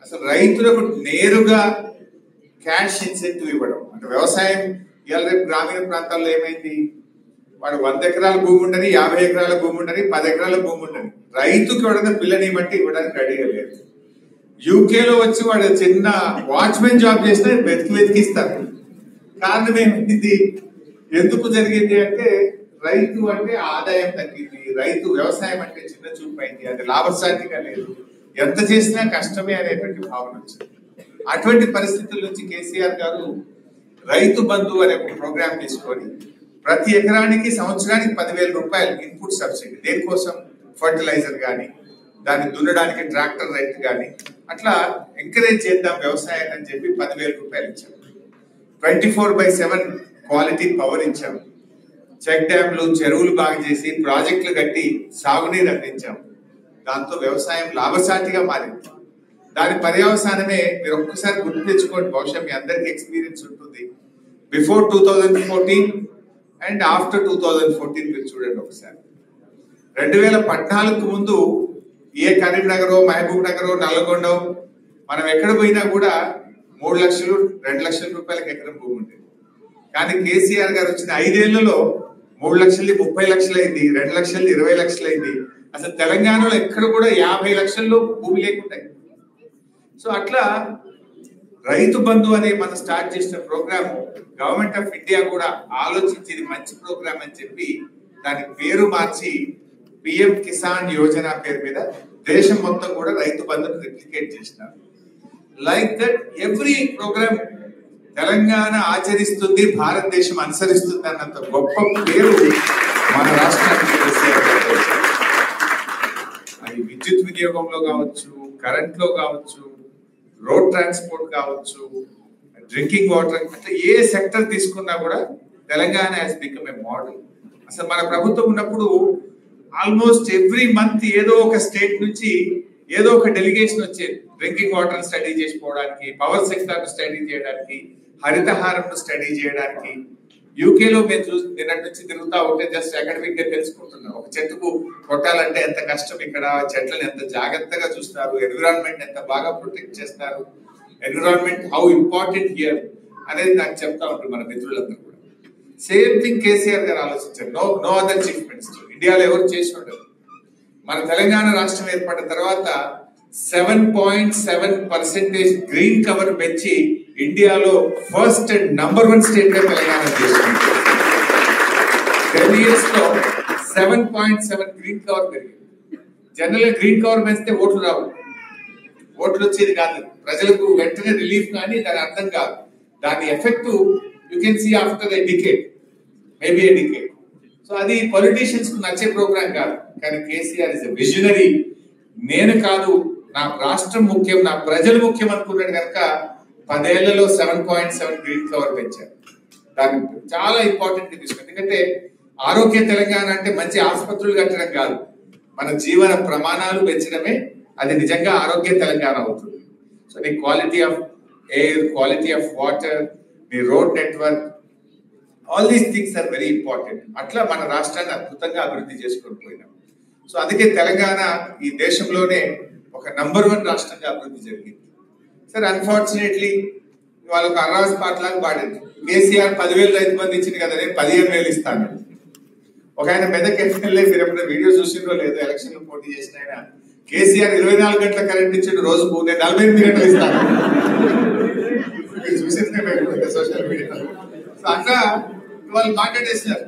అసలు రైతులకు నేరుగా క్యాష్ ఇన్సెంటివ్ ఇవ్వడం. అంటే వ్యవసాయం ఇవాళ రేపు గ్రామీణ ప్రాంతాల్లో ఏమైంది, వాడు 100 ఎకరాల భూమి ఉండని, 50 ఎకరాల భూమి ఉండని, 10 ఎకరాల భూమి ఉండని, రైతుకి ఎవడన్నా పిల్లని బట్టి ఇవ్వడానికి రెడీగా లేదు. యూకేలో వచ్చి వాడు చిన్న వాచ్మెన్ జాబ్ చేస్తే వెతికిస్తారు. కారణం ఏమైంది, ఎందుకు జరిగింది అంటే రైతు అంటే ఆదాయం తగ్గింది, రైతు వ్యవసాయం అంటే చిన్న చూపు అయింది, అది లాభసాటిగా లేదు, ఎంత చేసినా కష్టమే అనేటువంటి భావన వచ్చింది. అటువంటి పరిస్థితుల నుంచి కేసీఆర్ గారు రైతు బంధు అనే ఒక ప్రోగ్రామ్ తీసుకొని ప్రతి ఎకరానికి సంవత్సరానికి 10,000 రూపాయలు ఇన్పుట్ సబ్సిడీ, దేనికోసం ఫర్టిలైజర్ కానీ దాన్ని దున్నడానికి ట్రాక్టర్ రైట్ కానీ అట్లా ఎంకరేజ్ చేద్దాం వ్యవసాయాన్ని అని చెప్పి 10,000 రూపాయలు ఇచ్చాము. 24/7 క్వాలిటీ పవర్ ఇచ్చాము. చెక్ డ్యాంలు చెరువులు బాగా చేసి ప్రాజెక్టులు కట్టి సాగునీరు అందించాము. దాంతో వ్యవసాయం లాభసాటిగా మారింది. దాని పర్యవసానమే మీరు ఒక్కసారి గుర్తు తెచ్చుకోండి, బహుశా మీ అందరికీ ఎక్స్పీరియన్స్ ఉంటుంది. బిఫోర్ 2014 అండ్ ఆఫ్టర్ 2014 మీరు చూడండి ఒకసారి. 2014 ముందు ఏ కరీంనగర్, మహబూబ్ నగర్, నల్లగొండ మనం ఎక్కడ పోయినా కూడా 3 లక్షలు 2 లక్షల రూపాయలకి ఎకరం భూమి ఉండేది. కానీ కేసీఆర్ గారు వచ్చిన 5 ఏళ్లలో 3 లక్షలు 30 లక్షలు అయింది, 2 లక్షలు 20 లక్షలు అయింది. అసలు తెలంగాణలో ఎక్కడ కూడా 50 లక్షల్లో భూమి లేకుండా. సో అట్లా రైతు బంధు అనే మనం స్టార్ట్ చేసిన ప్రోగ్రామ్ గవర్నమెంట్ ఆఫ్ ఇండియా కూడా ఆలోచించి ఇది మంచి ప్రోగ్రామ్ అని చెప్పి దాని పేరు మార్చి పిఎం కిసాన్ యోజన పేరు మీద దేశం మొత్తం కూడా రైతు బంధును రిప్లికేట్ చేసినారు. Like that every program Telangana ఆచరిస్తుంది, భారతదేశం అనుసరిస్తుంది అన్నంత గొప్ప పేరు మన రాష్ట్రానికి. అది విద్యుత్ వినియోగంలో కావచ్చు, కరెంట్ లో కావచ్చు, రోడ్ ట్రాన్స్పోర్ట్ కావచ్చు, డ్రింకింగ్ వాటర్, అట్లా ఏ సెక్టర్ తీసుకున్నా కూడా Telangana has become a model. అసలు మన ప్రభుత్వం ఉన్నప్పుడు ఆల్మోస్ట్ ఎవ్రీ మంత్ ఏదో ఒక స్టేట్ నుంచి ఏదో ఒక డెలిగేషన్ వచ్చేది. డ్రింకింగ్ వాటర్ స్టడీ చేసుకోవడానికి, పవర్ సెక్టర్ స్టడీ చేయడానికి, హరితహారం స్టడీ చేయడానికి. యూకేలో మేము నిన్నటి నుంచి తిరుగుతా ఉంటే జస్ట్ అకాడమిక్ గా తెలుసుకుంటున్నాం. ఒక చెట్టుకు కొట్టాలంటే ఎంత కష్టం, ఇక్కడ చెట్లను ఎంత జాగ్రత్తగా చూస్తారు, ఎన్విరాన్మెంట్ ఎంత బాగా ప్రొటెక్ట్ చేస్తారు, ఎన్విరాన్మెంట్ హౌ ఇంపార్టెంట్ హియర్ అనేది నాకు చెప్తా ఉంటారు మన మిత్రులందరూ కూడా. సేమ్ థింగ్ కేసీఆర్ గారు ఆలోచించారు. నో అదర్ చీఫ్ మినిస్టర్ ఇండియాలో ఎవరు చేసి ఉండరు. మన తెలంగాణ రాష్ట్రం ఏర్పడిన తర్వాత 7.7% గ్రీన్ కవర్ పెంచి ఇండియాలో ఫస్ట్ అండ్ #1 స్టేట్ గా తెలంగాణ చేసుకుంది. 10 years లో 7.7 గ్రీన్ కవర్ పెరిగింది. జనరల్ గా గ్రీన్ కవర్ పెంచితే ఓట్లు రావు, ఓట్లు వచ్చేది కాదు, ప్రజలకు వెంటనే రిలీఫ్ కానీ దాని అర్థం కాదు. దాని effect you can see after a decade, maybe a decade. So అది పొలిటీషియన్స్ కు నచ్చే ప్రోగ్రామ్ కాదు. కానీ కేసీఆర్ ఇస్ ఎ విజనరీ. నేను కాదు, నా రాష్ట్రం ముఖ్యం, నా ప్రజలు ముఖ్యం అనుకున్నాడు కనుక 10 ఏళ్లలో 7.7 గ్రీన్ కవర్ పెంచారు. దాన్ని చాలా ఇంపార్టెంట్ తీసుకుంది. ఎందుకంటే ఆరోగ్య తెలంగాణ అంటే మంచి ఆసుపత్రులు కట్టడం కాదు, మన జీవన ప్రమాణాలు పెంచడమే అది నిజంగా ఆరోగ్య తెలంగాణ అవుతుంది. సో నీ quality of air, quality of water, నీ road network, all these things are very important. అట్లా మన రాష్ట్రాన్ని అద్భుతంగా అభివృద్ధి చేసుకొని పోయినాం. సో అందుకే తెలంగాణ ఈ దేశంలోనే ఒక #1 రాష్ట్రంగా అభివృద్ధి జరిగింది. సరే, అన్ఫార్చునేట్లీ వాళ్ళ ఒక అర్రాస్ పాటలాగా పాడింది. కేసీఆర్ 10,000 రైతు బంధు ఇచ్చింది కదా, నేను 15,000 ఇస్తాను. ఒక ఆయన మెదక్ ఎమ్మెల్యే, మీరు ఎప్పుడైనా వీడియో చూసిండ్రో లేదో, ఎలక్షన్ లో పోటీ చేసిన ఆయన, కేసీఆర్ 24 గంటల కరెంట్ ఇచ్చిండు, రోజుకు నేను 48 గంటలు ఇస్తాను. మీరు చూసిందే సోషల్ మీడియాలో. సో అట్లా వాళ్ళు మాట్లాడేసినారు,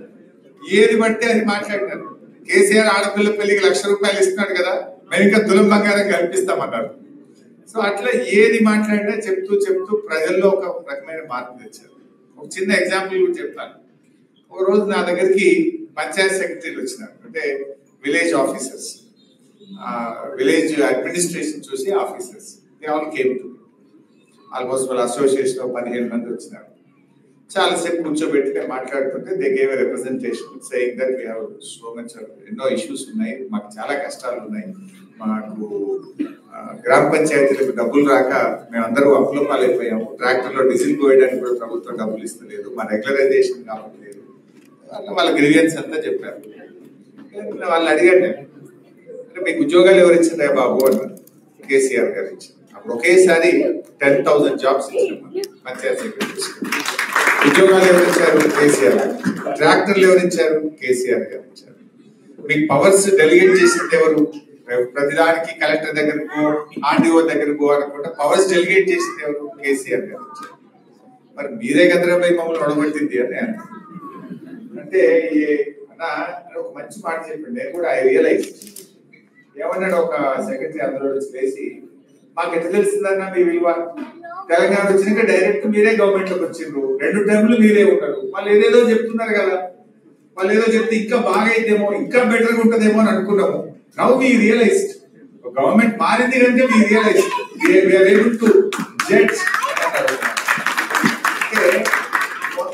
ఏది బట్టి అది మాట్లాడినారు. కేసీఆర్ ఆడపిల్ల పెళ్లికి 1,00,000 రూపాయలు ఇస్తున్నాడు కదా, మేము ఇంకా తులం బంగారం కల్పిస్తామన్నారు. సో అట్లా ఏది మాట్లాడినా చెప్తూ ప్రజల్లో ఒక రకమైన మార్పు తెచ్చారు. ఒక చిన్న ఎగ్జాంపుల్ కూడా చెప్తాను. ఒక రోజు నా దగ్గరికి పంచాయత్ సెక్రటరీలు వచ్చినారు, అంటే విలేజ్ ఆఫీసర్స్, విలేజ్ అడ్మినిస్ట్రేషన్ చూసి officers. They all came to almost వాళ్ళ అసోసియేషన్ 15 మంది వచ్చినారు. చాలాసేపు కూర్చోబెట్టి నేను మాట్లాడుతుంటే they gave a representation saying that we have so much ఎన్నో ఇష్యూస్ ఉన్నాయి, మాకు చాలా కష్టాలు ఉన్నాయి, మాకు గ్రామ పంచాయతీలకు డబ్బులు రాక మేమందరూ అప్పుల పాలైపోయాము, ట్రాక్టర్లో డీజిల్ పోయడానికి కూడా ప్రభుత్వం డబ్బులు ఇస్తలేదు, మా రెగ్యులరైజేషన్ కావట్లేదు, అట్లా వాళ్ళ గ్రీవియన్స్ అంతా చెప్పారు. వాళ్ళు అడిగాను, అంటే మీకు ఉద్యోగాలు ఎవరు ఇచ్చిందా బాబు అన్నారు. కేసీఆర్ గారు ఇచ్చారు. అప్పుడు ఒకేసారి 10,000 జాబ్స్ ఇచ్చారు పంచాయత్ సెక్రటరీస్. ఉద్యోగాలు ఎవరు ఇచ్చారు? కేసీఆర్. ట్రాక్టర్లు ఎవరు ఇచ్చారు? కేసీఆర్ గారు ఇచ్చారు. మీకు పవర్స్ డెలిగేట్ చేసింది ఎవరు? ప్రతిదానికి కలెక్టర్ దగ్గరకు ఆర్డీఓ దగ్గరకు అనుకుంటా పవర్స్ డెలిగేట్ చేసింది ఎవరు? కేసీఆర్ గారు ఇచ్చారు. మరి మీరే కదరా పోయి మమ్మల్ని ఒడగొట్టింది అని అంటే అన్న ఒక మంచి మాట చెప్పండి. నేను కూడా ఐ రియలైజ్ ఏమన్నాడు ఒక సెక్రటరీ అందరూ వేసి, మాకు ఎట్లా తెలిసిందన్నా మీ విలువ? తెలంగాణ వచ్చినాక డైరెక్ట్ మీరే గవర్నమెంట్ లోకి వచ్చిండ్రు, 2 టైంలు మీరే ఉన్నారు, వాళ్ళు ఏదేదో చెప్తున్నారు కదా, వాళ్ళు ఏదో చెప్తే ఇంకా బాగా అయితేమో ఇంకా బెటర్ గా ఉంటదేమో అని అనుకున్నాము. నౌ వి రియలైజ్డ్ గవర్నమెంట్ మారింది కనుక we realized we are able to judge.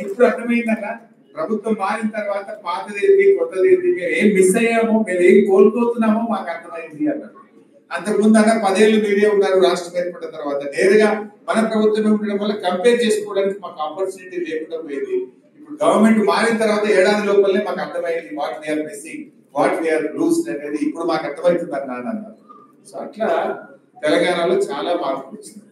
ఇప్పుడు అర్థమైందన్న ప్రభుత్వం మారిన తర్వాత పాతది ఏంటి కొత్తది ఏంటి, మేము ఏం మిస్ అయ్యామో, మేము ఏం కోల్పోతున్నామో మాకు అర్థమైంది అన్నారు. అంతకుముందు అన్న 10 ఏళ్ళు మీరే ఉన్నారు రాష్ట్రం ఏర్పడిన తర్వాత, నేరుగా మన ప్రభుత్వం ఉండడం వల్ల కంపేర్ చేసుకోవడానికి మాకు ఆపర్చునిటీ లేకుండా పోయింది. ఇప్పుడు గవర్నమెంట్ మారిన తర్వాత ఏడాది లోపలనే మాకు అర్థమైంది what we are missing, what we are lose అనేది ఇప్పుడు మాకు అర్థమవుతుంది అన్నారు. సో అట్లా తెలంగాణలో చాలా మార్పులు వచ్చింది.